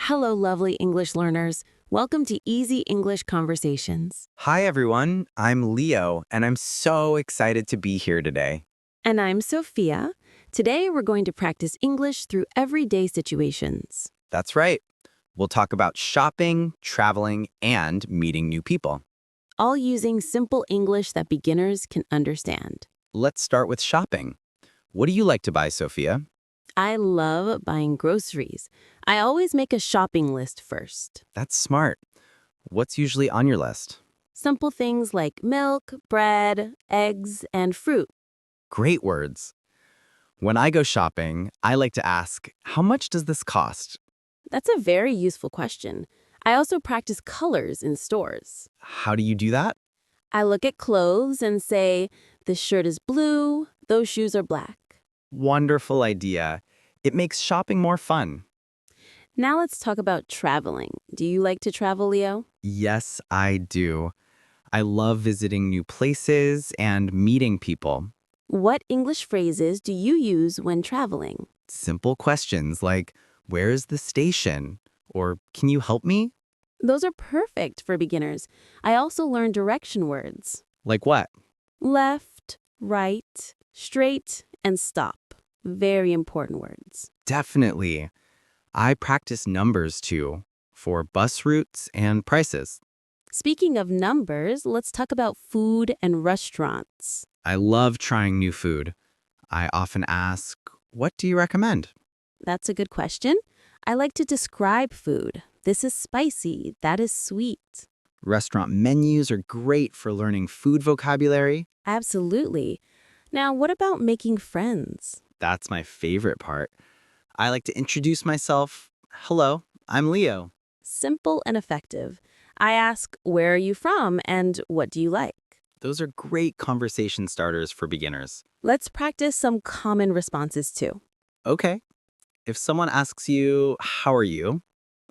Hello, lovely English learners. Welcome to Easy English Conversations. Hi, everyone. I'm Leo, and I'm so excited to be here today. And I'm Sophia. Today, we're going to practice English through everyday situations. That's right. We'll talk about shopping, traveling, and meeting new people. All using simple English that beginners can understand. Let's start with shopping. What do you like to buy, Sophia? I love buying groceries. I always make a shopping list first. That's smart. What's usually on your list? Simple things like milk, bread, eggs, and fruit. Great words. When I go shopping, I like to ask, how much does this cost? That's a very useful question. I also practice colors in stores. How do you do that? I look at clothes and say, this shirt is blue, those shoes are black. Wonderful idea. It makes shopping more fun. Now let's talk about traveling. Do you like to travel, Leo? Yes, I do. I love visiting new places and meeting people. What English phrases do you use when traveling? Simple questions like, where is the station? Or, can you help me? Those are perfect for beginners. I also learned direction words. Like what? Left, right, straight, and stop. Very important words. Definitely. I practice numbers too, for bus routes and prices. Speaking of numbers, let's talk about food and restaurants. I love trying new food. I often ask, what do you recommend? That's a good question. I like to describe food. This is spicy, that is sweet. Restaurant menus are great for learning food vocabulary. Absolutely. Now, what about making friends? That's my favorite part. I like to introduce myself. Hello, I'm Leo. Simple and effective. I ask, where are you from and what do you like? Those are great conversation starters for beginners. Let's practice some common responses too. Okay. If someone asks you, how are you?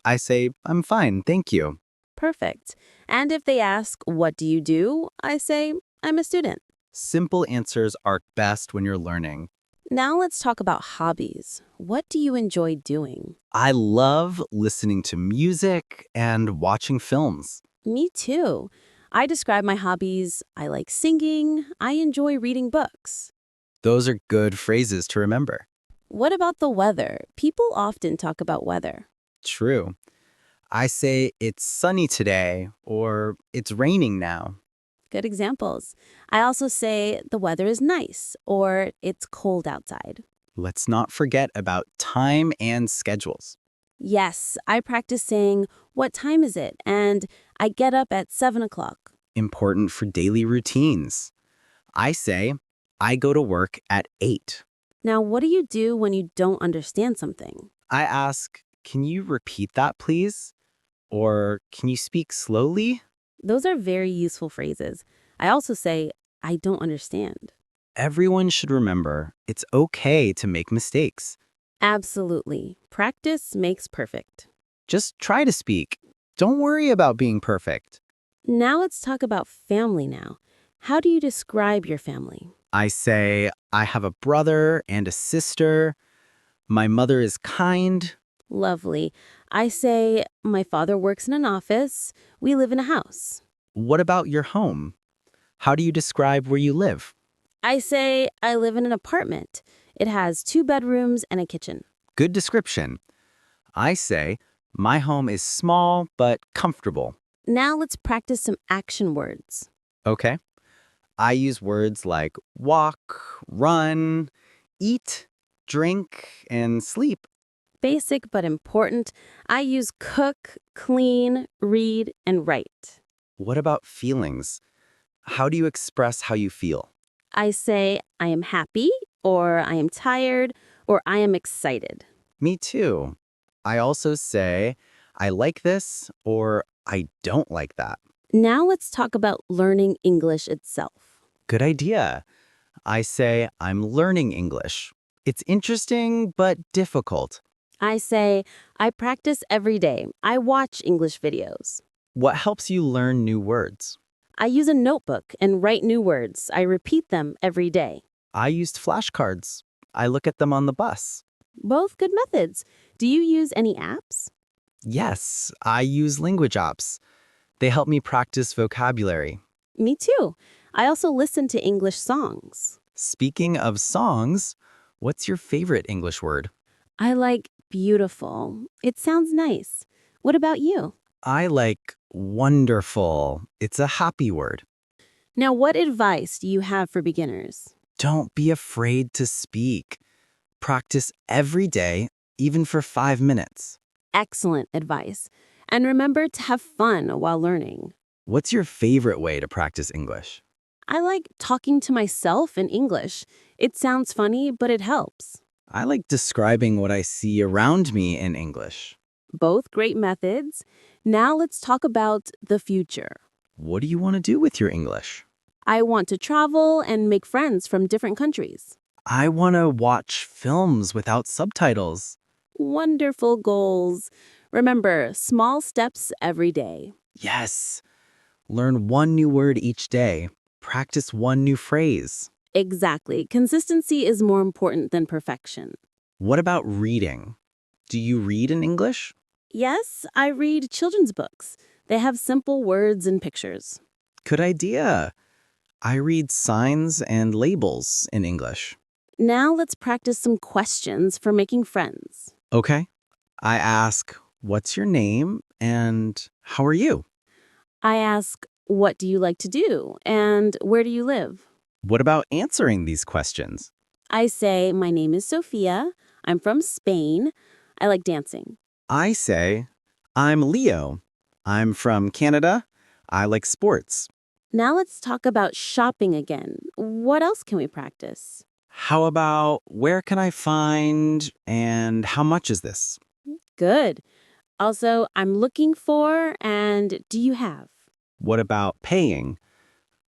I say, I'm fine, thank you. Perfect. And if they ask, what do you do? I say, I'm a student. Simple answers are best when you're learning. Now let's talk about hobbies. What do you enjoy doing? I love listening to music and watching films. Me too. I describe my hobbies. I like singing. I enjoy reading books. Those are good phrases to remember. What about the weather? People often talk about weather. True. I say, it's sunny today, or it's raining now. Good examples. I also say the weather is nice or it's cold outside. Let's not forget about time and schedules. Yes, I practice saying, what time is it? And I get up at 7 o'clock. Important for daily routines. I say, I go to work at 8. Now, what do you do when you don't understand something? I ask, can you repeat that, please? Or can you speak slowly? Those are very useful phrases. I also say, I don't understand. Everyone should remember it's okay to make mistakes. Absolutely. Practice makes perfect. Just try to speak. Don't worry about being perfect. Now let's talk about family now. How do you describe your family? I say, I have a brother and a sister. My mother is kind. Lovely. I say, my father works in an office. We live in a house. What about your home? How do you describe where you live? I say, I live in an apartment. It has 2 bedrooms and a kitchen. Good description. I say, my home is small but comfortable. Now let's practice some action words. Okay. I use words like walk, run, eat, drink, and sleep. Basic but important. I use cook, clean, read, and write. What about feelings? How do you express how you feel? I say, I am happy, or I am tired, or I am excited. Me too. I also say, I like this, or I don't like that. Now let's talk about learning English itself. Good idea. I say, I'm learning English. It's interesting, but difficult. I say, I practice every day. I watch English videos. What helps you learn new words? I use a notebook and write new words. I repeat them every day. I used flashcards. I look at them on the bus. Both good methods. Do you use any apps? Yes, I use language apps. They help me practice vocabulary. Me too. I also listen to English songs. Speaking of songs, what's your favorite English word? I like beautiful. It sounds nice. What about you? I like wonderful. It's a happy word. Now, what advice do you have for beginners? Don't be afraid to speak. Practice every day, even for 5 minutes. Excellent advice. And remember to have fun while learning. What's your favorite way to practice English? I like talking to myself in English. It sounds funny, but it helps. I like describing what I see around me in English. Both great methods. Now let's talk about the future. What do you want to do with your English? I want to travel and make friends from different countries. I want to watch films without subtitles. Wonderful goals. Remember, small steps every day. Yes. Learn one new word each day. Practice one new phrase. Exactly. Consistency is more important than perfection. What about reading? Do you read in English? Yes, I read children's books. They have simple words and pictures. Good idea. I read signs and labels in English. Now let's practice some questions for making friends. Okay. I ask, what's your name and how are you? I ask, what do you like to do? And where do you live? What about answering these questions? I say, my name is Sophia. I'm from Spain. I like dancing. I say, I'm Leo. I'm from Canada. I like sports. Now let's talk about shopping again. What else can we practice? How about where can I find and how much is this? Good. Also, I'm looking for and do you have? What about paying?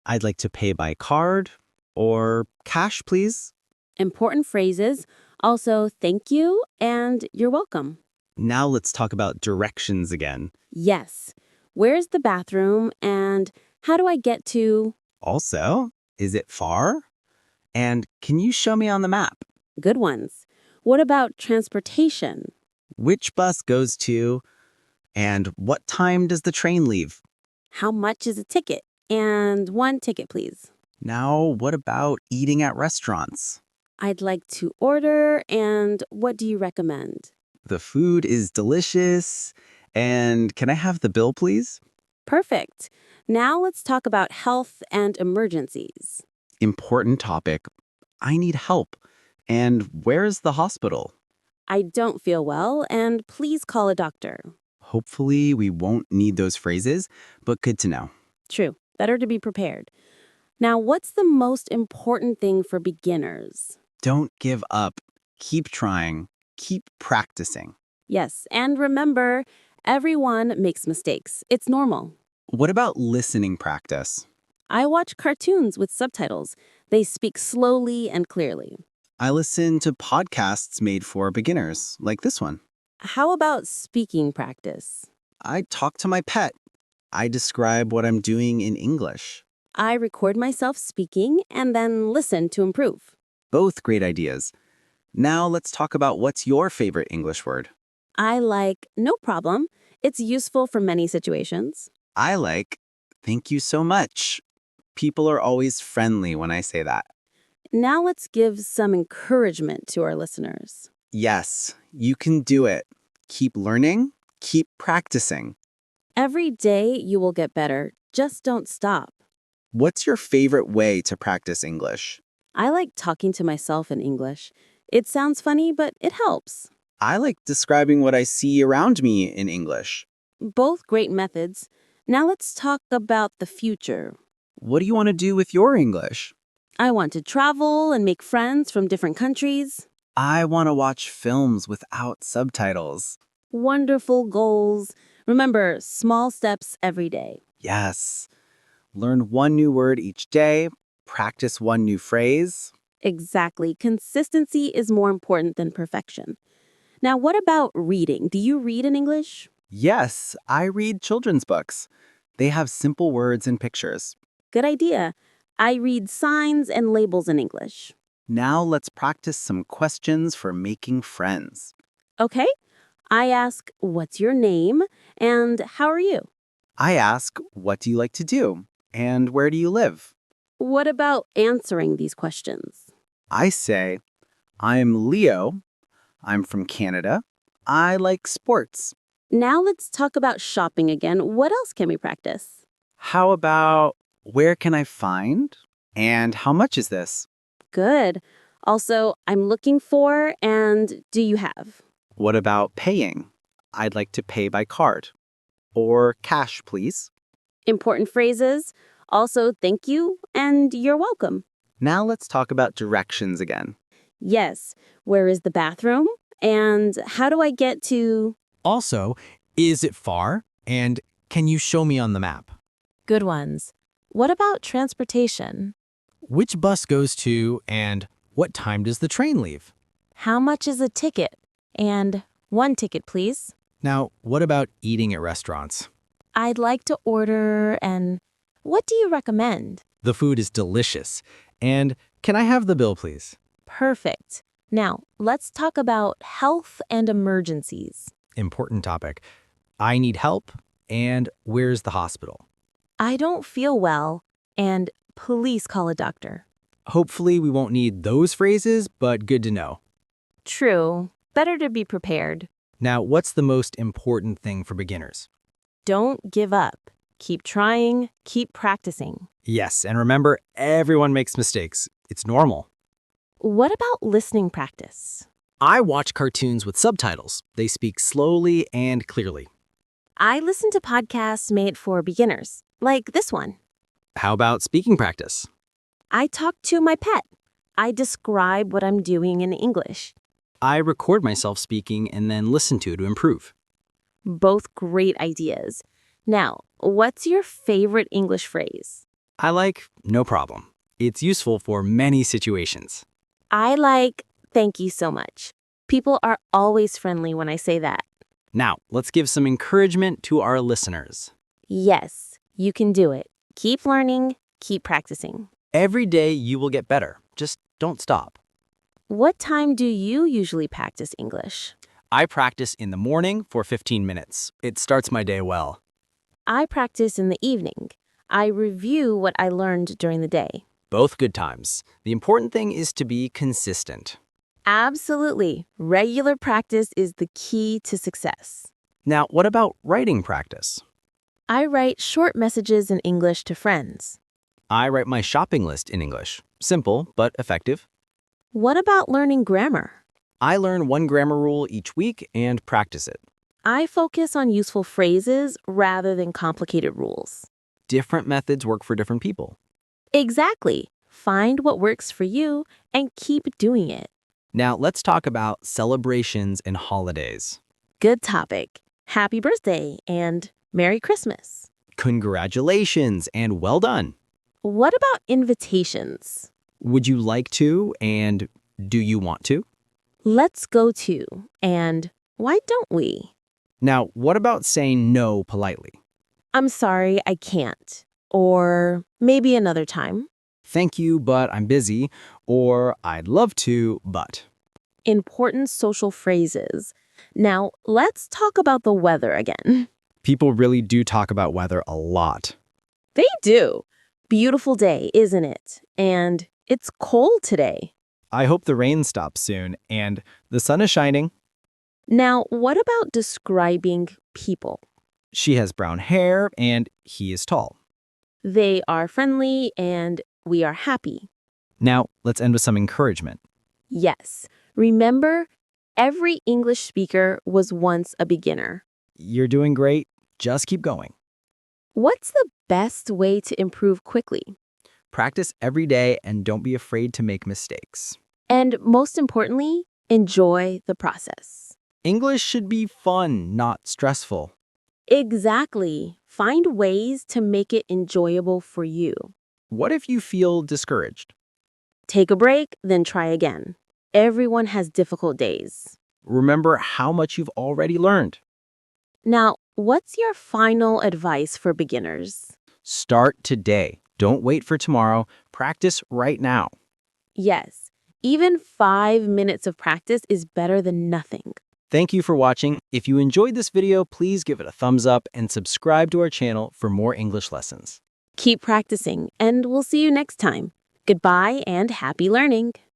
I'd like to pay by card or cash, please. Important phrases. Also, thank you and you're welcome. Now let's talk about directions again. Yes. Where's the bathroom and how do I get to? Also, is it far? And can you show me on the map? Good ones. What about transportation? Which bus goes to? And what time does the train leave? How much is a ticket? And one ticket, please. Now, what about eating at restaurants? I'd like to order and what do you recommend? The food is delicious. And can I have the bill, please? Perfect. Now let's talk about health and emergencies. Important topic. I need help. And where's the hospital? I don't feel well and please call a doctor. Hopefully, we won't need those phrases, but good to know. True. Better to be prepared. Now, what's the most important thing for beginners? Don't give up. Keep trying. Keep practicing. Yes, and remember, everyone makes mistakes. It's normal. What about listening practice? I watch cartoons with subtitles. They speak slowly and clearly. I listen to podcasts made for beginners, like this one. How about speaking practice? I talk to my pet. I describe what I'm doing in English. I record myself speaking and then listen to improve. Both great ideas. Now let's talk about what's your favorite English word. I like no problem. It's useful for many situations. I like thank you so much. People are always friendly when I say that. Now let's give some encouragement to our listeners. Yes, you can do it. Keep learning, keep practicing. Every day you will get better. Just don't stop. What's your favorite way to practice English? I like talking to myself in English. It sounds funny, but it helps. I like describing what I see around me in English. Both great methods. Now let's talk about the future. What do you want to do with your English? I want to travel and make friends from different countries. I want to watch films without subtitles. Wonderful goals. Remember, small steps every day. Yes. Learn one new word each day. Practice one new phrase. Exactly. Consistency is more important than perfection. Now, what about reading? Do you read in English? Yes, I read children's books. They have simple words and pictures. Good idea. I read signs and labels in English. Now let's practice some questions for making friends. Okay. I ask, what's your name? And how are you? I ask, what do you like to do? And where do you live? What about answering these questions? I say, I'm Leo. I'm from Canada. I like sports. Now let's talk about shopping again. What else can we practice? How about, where can I find? And how much is this? Good. Also, I'm looking for and do you have? What about paying? I'd like to pay by card. Or cash, please. Important phrases. Also, thank you and you're welcome. Now let's talk about directions again. Yes. Where is the bathroom? And how do I get to... Also, is it far? And can you show me on the map? Good ones. What about transportation? Which bus goes to and what time does the train leave? How much is a ticket? And one ticket, please. Now, what about eating at restaurants? I'd like to order and what do you recommend? The food is delicious. And can I have the bill, please? Perfect. Now, let's talk about health and emergencies. Important topic. I need help. And where's the hospital? I don't feel well and please call a doctor. Hopefully, we won't need those phrases, but good to know. True. Better to be prepared. Now, what's the most important thing for beginners? Don't give up. Keep trying, keep practicing. Yes, and remember, everyone makes mistakes. It's normal. What about listening practice? I watch cartoons with subtitles. They speak slowly and clearly. I listen to podcasts made for beginners, like this one. How about speaking practice? I talk to my pet. I describe what I'm doing in English. I record myself speaking and then listen to improve. Both great ideas. Now, what's your favorite English phrase? I like no problem. It's useful for many situations. I like thank you so much. People are always friendly when I say that. Now, let's give some encouragement to our listeners. Yes, you can do it. Keep learning, keep practicing. Every day you will get better. Just don't stop. What time do you usually practice English? I practice in the morning for 15 minutes. It starts my day well. I practice in the evening. I review what I learned during the day. Both good times. The important thing is to be consistent. Absolutely. Regular practice is the key to success. Now, what about writing practice? I write short messages in English to friends. I write my shopping list in English. Simple, but effective. What about learning grammar? I learn one grammar rule each week and practice it. I focus on useful phrases rather than complicated rules. Different methods work for different people. Exactly. Find what works for you and keep doing it. Now, let's talk about celebrations and holidays. Good topic. Happy birthday and Merry Christmas. Congratulations and well done. What about invitations? Would you like to and do you want to? Let's go to and why don't we? Now, what about saying no politely? I'm sorry, I can't. Or maybe another time. Thank you, but I'm busy. Or I'd love to, but. Important social phrases. Now, let's talk about the weather again. People really do talk about weather a lot. They do. Beautiful day, isn't it? And it's cold today. I hope the rain stops soon and the sun is shining. Now, what about describing people? She has brown hair and he is tall. They are friendly and we are happy. Now, let's end with some encouragement. Yes. Remember, every English speaker was once a beginner. You're doing great. Just keep going. What's the best way to improve quickly? Practice every day and don't be afraid to make mistakes. And most importantly, enjoy the process. English should be fun, not stressful. Exactly. Find ways to make it enjoyable for you. What if you feel discouraged? Take a break, then try again. Everyone has difficult days. Remember how much you've already learned. Now, what's your final advice for beginners? Start today. Don't wait for tomorrow. Practice right now. Yes, even 5 minutes of practice is better than nothing. Thank you for watching. If you enjoyed this video, please give it a thumbs up and subscribe to our channel for more English lessons. Keep practicing, and we'll see you next time. Goodbye and happy learning!